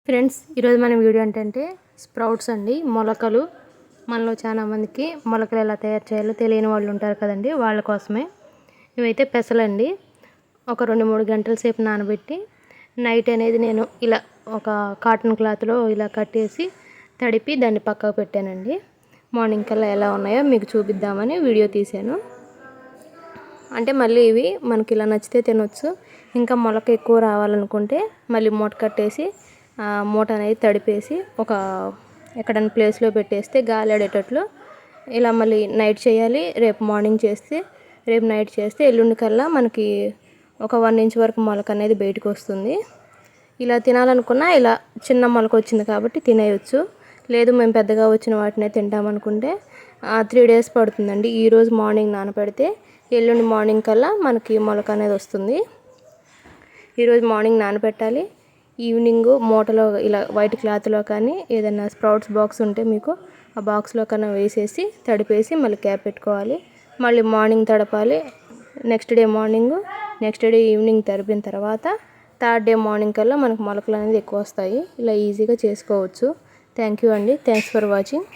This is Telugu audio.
ఫ్రెండ్స్, ఈరోజు మన వీడియో ఏంటంటే స్ప్రౌట్స్ అండి, మొలకలు. మనలో చాలా మందికి మొలకలు ఎలా తయారు చేయాలో తెలియని వాళ్ళు ఉంటారు కదండి, వాళ్ళ కోసమే. ఇవైతే పెసలండి. ఒక 2-3 గంటల సేపు నానబెట్టి నైట్ అనేది నేను ఇలా ఒక కాటన్ క్లాత్లో ఇలా కట్టేసి తడిపి దాన్ని పక్కకు పెట్టానండి. మార్నింగ్ కల్లా ఎలా ఉన్నాయో మీకు చూపిద్దామని వీడియో తీశాను. అంటే మళ్ళీ ఇవి మనకి ఇలా నచ్చితే తినొచ్చు. ఇంకా మొలక ఎక్కువ రావాలనుకుంటే మళ్ళీ మూట కట్టేసి మూట అనేది తడిపేసి ఒక ఎక్కడైనా ప్లేస్లో పెట్టేస్తే గాలి ఆడేటట్లు ఇలా మళ్ళీ నైట్ చేయాలి. రేపు మార్నింగ్ చేస్తే, రేపు నైట్ చేస్తే ఎల్లుండి కల్లా మనకి ఒక 1 ఇంచ్ వరకు మొలక అనేది బయటకు వస్తుంది. ఇలా తినాలనుకున్నా ఇలా చిన్న మొలక వచ్చింది కాబట్టి తినేయచ్చు. లేదు మేము పెద్దగా వచ్చిన వాటినే తింటామనుకుంటే 3 డేస్ పడుతుందండి. ఈరోజు మార్నింగ్ నానపెడితే ఎల్లుండి మార్నింగ్ కల్లా మనకి మొలక అనేది వస్తుంది. ఈరోజు మార్నింగ్ నానపెట్టాలి. ఈవినింగ్ మూటలో ఇలా వైట్ క్లాత్లో కానీ ఏదైనా స్ప్రౌట్స్ బాక్స్ ఉంటే మీకు ఆ బాక్స్లో కన్నా వేసేసి తడిపేసి మళ్ళీ క్యాప్ పెట్టుకోవాలి. మళ్ళీ మార్నింగ్ తడపాలి. నెక్స్ట్ డే ఈవినింగ్ తడిపిన తర్వాత 3rd డే మార్నింగ్ కల్లా మనకు మొలకలు అనేది ఎక్కువ వస్తాయి. ఇలా ఈజీగా చేసుకోవచ్చు. థ్యాంక్ యూ అండి. Thanks for watching.